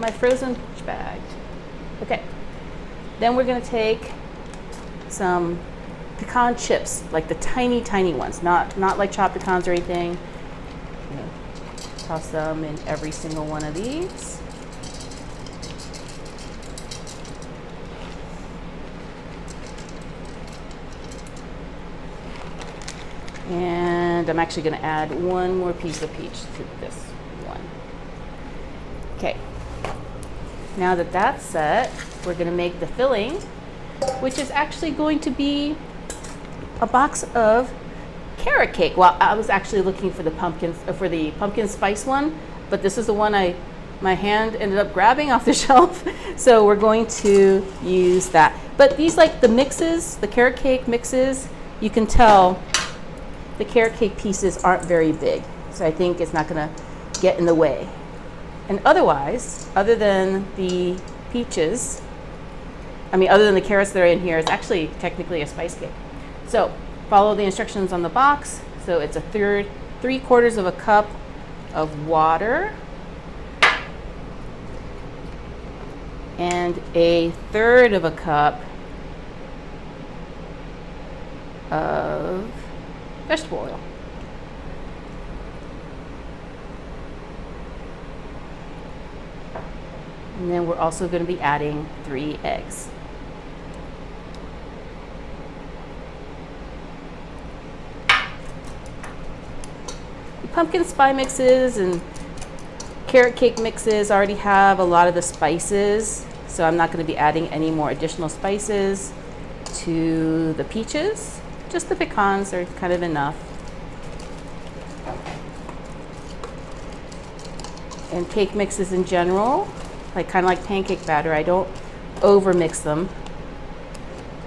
my frozen bag. Okay. Then we're going to take some pecan chips, like the tiny, tiny ones, not like chopped pecans or anything. Toss them in every single one of these. And I'm actually going to add one more piece of peach to this one. Okay. Now that that's set, we're going to make the filling, which is actually going to be a box of carrot cake. Well, I was actually looking for the pumpkin spice one, but this is the one my hand ended up grabbing off the shelf. So we're going to use that. But these, like the mixes, the carrot cake mixes, you can tell the carrot cake pieces aren't very big. So I think it's not gonna get in the way. And otherwise, other than the peaches, other than the carrots that are in here, it's actually technically a spice cake. So follow the instructions on the box. So it's 3/4 of a cup of water and 1/3 of a cup of vegetable oil. And then we're also going to be adding 3 eggs. The pumpkin spice mixes and carrot cake mixes already have a lot of the spices, so I'm not going to be adding any more additional spices to the peaches. Just the pecans are kind of enough. And cake mixes in general, kind of like pancake batter, I don't over mix them.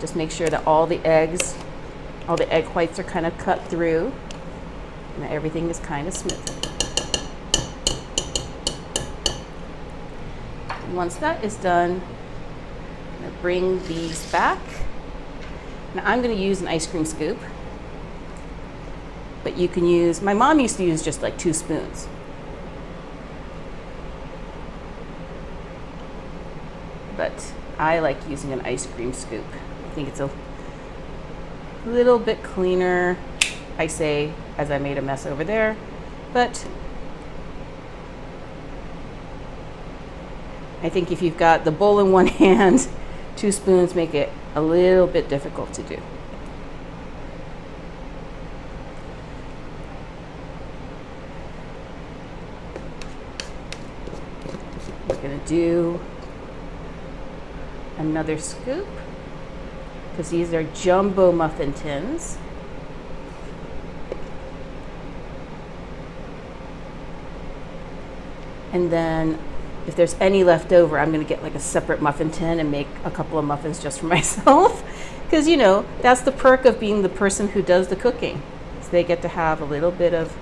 Just make sure that all the egg whites are kind of cut through and that everything is kind of smooth. And once that is done, I'm going to bring these back. Now I'm going to use an ice cream scoop, but you can use, my mom used to use just like 2 spoons. But I like using an ice cream scoop. I think it's a little bit cleaner, I say, as I made a mess over there, but I think if you've got the bowl in one hand, 2 spoons make it a little bit difficult to do. We're going to do another scoop because these are jumbo muffin tins. And then if there's any left over, I'm going to get like a separate muffin tin and make a couple of muffins just for myself. Because, that's the perk of being the person who does the cooking. So they get to have a little bit of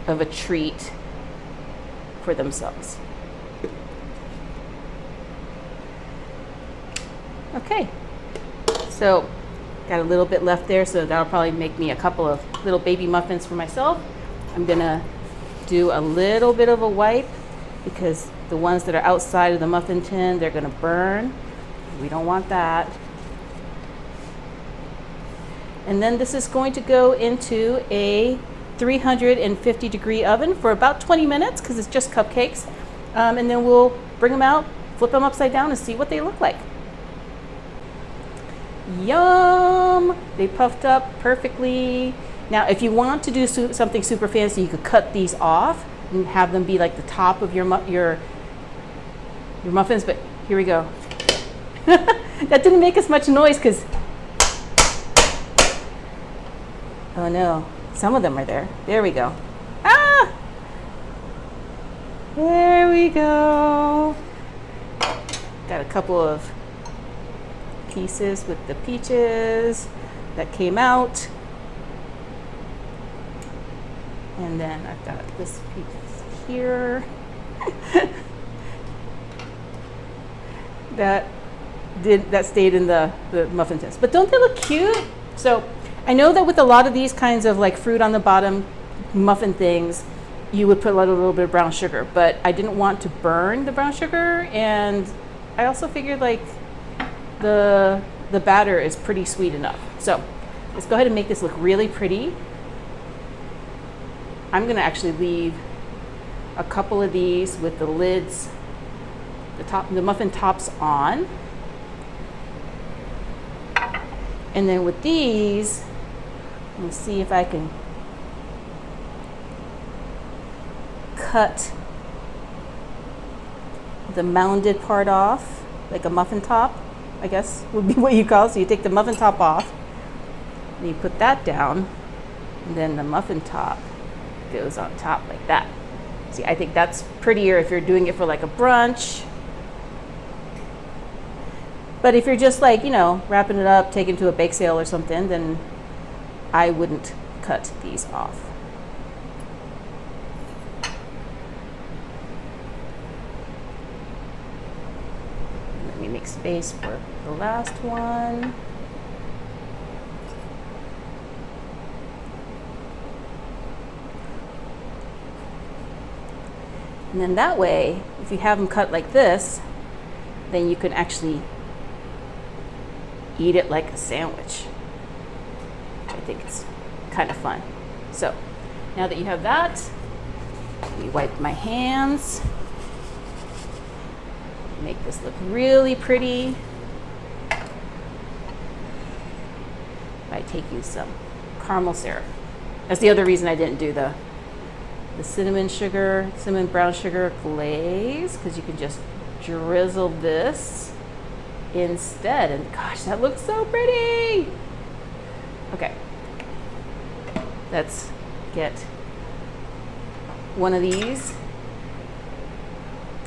a treat for themselves. Okay, so got a little bit left there, so that'll probably make me a couple of little baby muffins for myself. I'm gonna do a little bit of a wipe because the ones that are outside of the muffin tin, they're gonna burn. We don't want that. And then this is going to go into a 350-degree oven for about 20 minutes because it's just cupcakes. And then we'll bring them out, flip them upside down and see what they look like. Yum! They puffed up perfectly. Now, if you want to do something super fancy, you could cut these off and have them be like the top of your muffins, but here we go. That didn't make as much noise because, oh no, some of them are there. There we go. Ah! There we go. Got a couple of pieces with the peaches that came out. And then I've got this piece here that stayed in the muffin tins. But don't they look cute? So I know that with a lot of these kinds of like fruit on the bottom muffin things, you would put a little bit of brown sugar, but I didn't want to burn the brown sugar, and I also figured like the batter is pretty sweet enough. So let's go ahead and make this look really pretty. I'm gonna actually leave a couple of these with the lids, the muffin tops on. And then with these, let me see if I can cut the mounded part off, like a muffin top, I guess would be what you call it. So you take the muffin top off, and you put that down, and then the muffin top goes on top like that. See, I think that's prettier if you're doing it for like a brunch. But if you're just like, you know, wrapping it up, taking it to a bake sale or something, then I wouldn't cut these off. Let me make space for the last one. And then that way, if you have them cut like this, then you can actually eat it like a sandwich, which I think is kind of fun. So now that you have that, let me wipe my hands, make this look really pretty by taking some caramel syrup. That's the other reason I didn't do the cinnamon brown sugar glaze, because you can just drizzle this instead, and gosh, that looks so pretty. Okay, let's get one of these.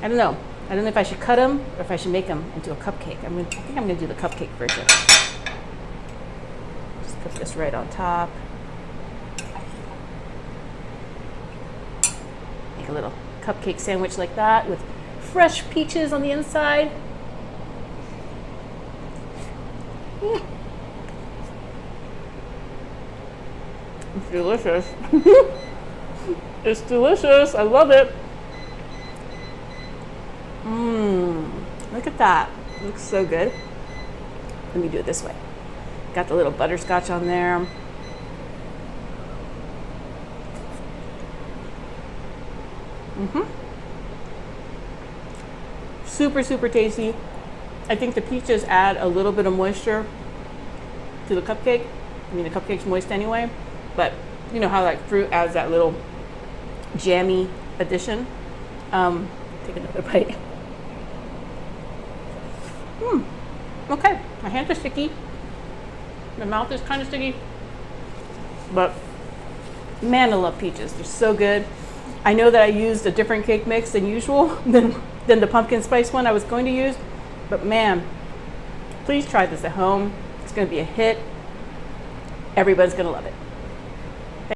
I don't know if I should cut them or if I should make them into a cupcake. I think I'm gonna do the cupcake version. Just put this right on top. Make a little cupcake sandwich like that with fresh peaches on the inside. It's delicious. It's delicious. I love it. Look at that. It looks so good. Let me do it this way. Got the little butterscotch on there. Super, super tasty. I think the peaches add a little bit of moisture to the cupcake. I mean, the cupcake's moist anyway, but you know how like fruit adds that little jammy addition. Take another bite. Okay, my hands are sticky. My mouth is kind of sticky, but man, I love peaches. They're so good. I know that I used a different cake mix than usual than the pumpkin spice one I was going to use, but man, please try this at home. It's going to be a hit. Everybody's going to love it.